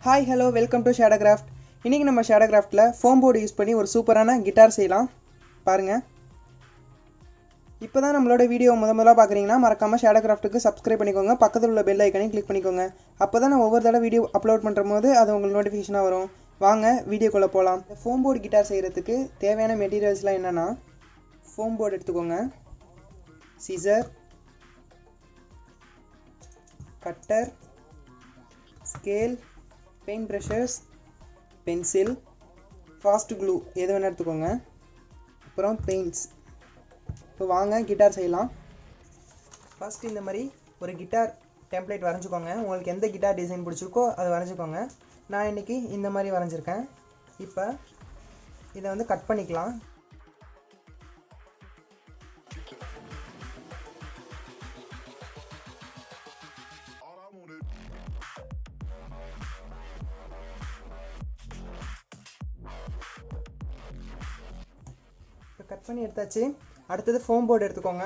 Hi, hello, welcome to shadowcraft. இன்னைக்கு நம்ம shadowcraftல foam board use பண்ணி ஒரு சூப்பரான கிட்டார் செய்யலாம். பாருங்க. இப்போதான் நம்மளோட வீடியோ முதல்ல பார்க்குறீங்கன்னா மறக்காம shadowcraftக்கு subscribe பண்ணிக்கோங்க. பக்கத்துல உள்ள பெல் ஐகானையும் கிளிக் பண்ணிக்கோங்க. அப்பதான் நான் ஒவ்வொரு தடவை வீடியோ அப்லோட் பண்ணும்போது அது உங்களுக்கு நோட்டிஃபிகேஷனா வரும். வாங்க வீடியோக்குள்ள போலாம். இந்த foam board கிட்டார் செய்யறதுக்கு தேவையான மெட்டீரியல்ஸ்லாம் என்னன்னா foam board எடுத்துக்கோங்க. scissor, cutter, scale, paint brushes, pencil, fast glue எது வேணா எடுத்துக்கோங்க. அப்புறம் பெயிண்ட்ஸ். இப்போ வாங்க கிட்டார் செய்யலாம். ஃபர்ஸ்ட் இந்த மாதிரி ஒரு கிட்டார் டெம்ப்ளேட் வரைஞ்சிக்கோங்க. உங்களுக்கு எந்த கிட்டார் டிசைன் பிடிச்சிருக்கோ அதை வரைஞ்சிக்கோங்க. நான் இன்னைக்கு இந்த மாதிரி வரைஞ்சிருக்கேன். இப்போ இதை வந்து கட் பண்ணிக்கலாம். கட் பண்ணி எடுத்தாச்சு. அடுத்தது ஃபோம் போர்டு எடுத்துக்கோங்க.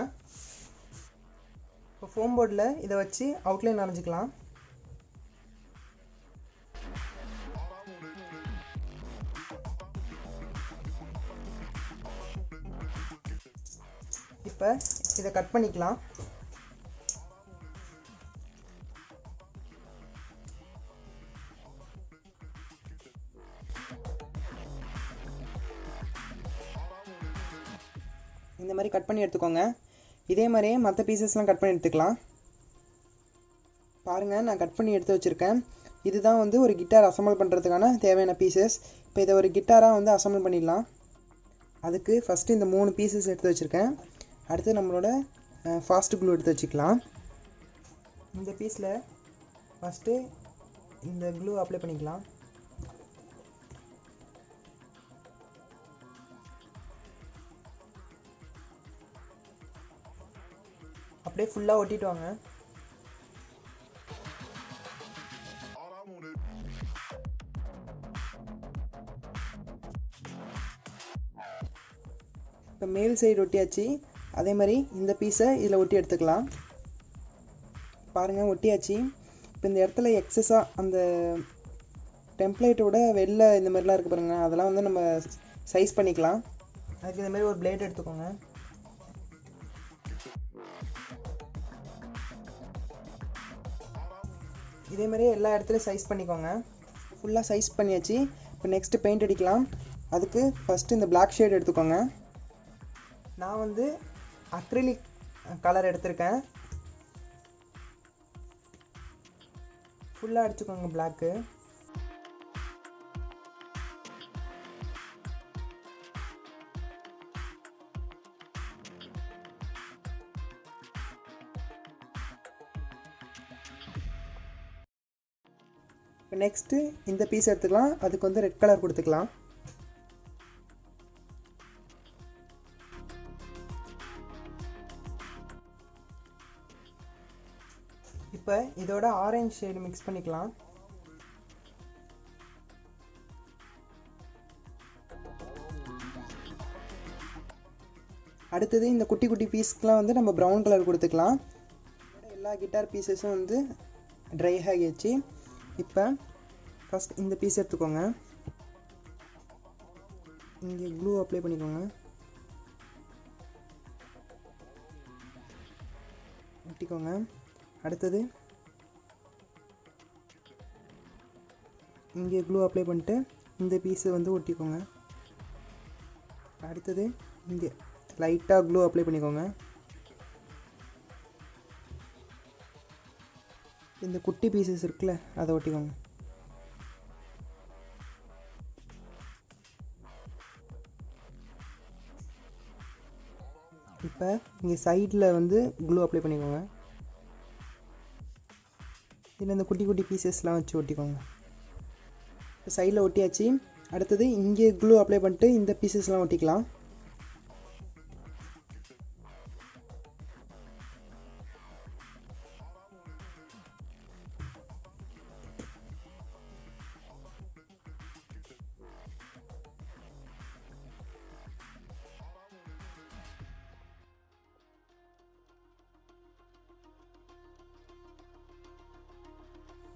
இப்போ ஃபோம் போர்டில் இதை வச்சு அவுட்லைன் வரைஞ்சிக்கலாம். இப்போ இதை கட் பண்ணிக்கலாம். இந்த மாதிரி கட் பண்ணி எடுத்துக்கோங்க. இதே மாதிரியே மற்ற பீசஸ்லாம் கட் பண்ணி எடுத்துக்கலாம். பாருங்கள், நான் கட் பண்ணி எடுத்து வச்சுருக்கேன். இதுதான் வந்து ஒரு கிட்டார் அசம்பிள் பண்ணுறதுக்கான தேவையான பீசஸ். இப்போ இதை ஒரு கிட்டாராக வந்து அசம்பிள் பண்ணிடலாம். அதுக்கு ஃபஸ்ட்டு இந்த 3 பீசஸ் எடுத்து வச்சுருக்கேன். அடுத்து நம்மளோட ஃபாஸ்ட் க்ளூ எடுத்து வச்சுக்கலாம். இந்த பீஸில் ஃபஸ்ட்டு இந்த க்ளூ அப்ளை பண்ணிக்கலாம். அப்படியே ஃபுல்லாக ஒட்டிட்டு வாங்க. இப்போ மேல் சைடு ஒட்டியாச்சு. அதே மாதிரி இந்த பீஸை இதில் ஒட்டி எடுத்துக்கலாம். பாருங்கள், ஒட்டியாச்சு. இப்போ இந்த இடத்துல எக்ஸஸாக அந்த டெம்ப்ளேட்டோட வெளில இந்த மாதிரிலாம் இருக்குது பாருங்கள், அதெல்லாம் வந்து நம்ம சைஸ் பண்ணிக்கலாம். அதுக்கு இந்த மாதிரி ஒரு பிளேட் எடுத்துக்கோங்க. இதே மாதிரியே எல்லா இடத்துலையும் சைஸ் பண்ணிக்கோங்க. ஃபுல்லாக சைஸ் பண்ணியாச்சு. இப்போ நெக்ஸ்ட்டு பெயிண்ட் அடிக்கலாம். அதுக்கு ஃபஸ்ட்டு இந்த பிளாக் ஷேட் எடுத்துக்கோங்க. நான் வந்து அக்ரிலிக் கலர் எடுத்திருக்கேன். ஃபுல்லாக அடிச்சுக்கோங்க பிளாக்கு. இப்போ நெக்ஸ்ட்டு இந்த பீஸ் எடுத்துக்கலாம். அதுக்கு வந்து ரெட் கலர் கொடுத்துக்கலாம். இப்போ இதோட ஆரஞ்சு ஷேடு மிக்ஸ் பண்ணிக்கலாம். அடுத்தது இந்த குட்டி குட்டி பீஸ்க்கெலாம் வந்து நம்ம ப்ரௌன் கலர் கொடுத்துக்கலாம். எல்லா கிட்டார் பீசஸும் வந்து ட்ரை ஆகிடுச்சு. இப்போ ஃபஸ்ட் இந்த பீஸ் எடுத்துக்கோங்க. இங்கே க்ளூ அப்ளை பண்ணிக்கோங்க. ஒட்டிக்கோங்க. அடுத்தது இங்கே க்ளூ அப்ளை பண்ணிட்டு இந்த பீஸை வந்து ஒட்டிக்கோங்க. அடுத்தது இங்கே லைட்டாக க்ளூ அப்ளை பண்ணிக்கோங்க. இந்த குட்டி பீசஸ் இருக்குல்ல, அதை ஒட்டிக்கோங்க. இப்போ இங்கே சைடில் வந்து க்ளூ அப்ளை பண்ணிக்கோங்க. இதில் இந்த குட்டி குட்டி பீசஸ்லாம் வச்சு ஒட்டிக்கோங்க. இப்போ சைடில் ஒட்டியாச்சு. அடுத்தது இங்கே க்ளூ அப்ளை பண்ணிட்டு இந்த பீசஸ்லாம் ஒட்டிக்கலாம்.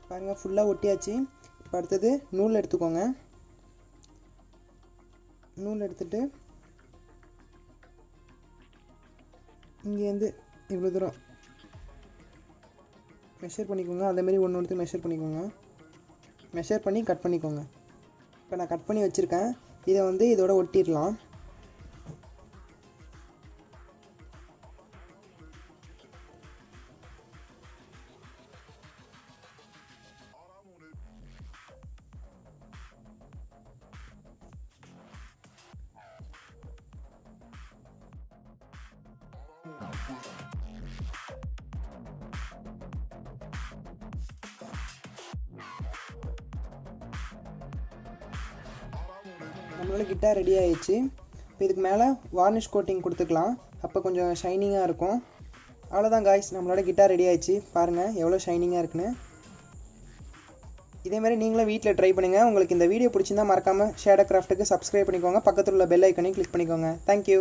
பாருங்கள், ஃபுல்லாக ஒட்டியாச்சு. இப்போ அடுத்தது நூல் எடுத்துக்கோங்க. நூல் எடுத்துகிட்டு இங்கேருந்து இவ்வளோ தூரம் மெஷர் பண்ணிக்கோங்க. அதேமாரி ஒன்று ஒன்று மெஷர் பண்ணிக்கோங்க. மெஷர் பண்ணி கட் பண்ணிக்கோங்க. இப்போ நான் கட் பண்ணி வச்சுருக்கேன். இதை வந்து இதோட ஒட்டிடலாம். நம்மளோட கிட்டார் ரெடி ஆயிடுச்சு. இப்போ இதுக்கு மேலே வார்னிஷ் கோட்டிங் கொடுத்துக்கலாம். அப்போ கொஞ்சம் ஷைனிங்காக இருக்கும். அவ்வளோதான் காய்ஸ், நம்மளோட கிட்டார் ரெடி ஆயிடுச்சு. பாருங்கள் எவ்வளோ ஷைனிங்காக இருக்குன்னு. இதேமாதிரி நீங்களும் வீட்டில் ட்ரை பண்ணுங்கள். உங்களுக்கு இந்த வீடியோ பிடிச்சிருந்தா மறக்காமல் ஷேடோ கிராஃப்ட்டுக்கு சப்ஸ்கிரைப் பண்ணிக்கோங்க. பக்கத்தில் உள்ள பெல் ஐக்கனையும் கிளிக் பண்ணிக்கோங்க. தேங்க்யூ.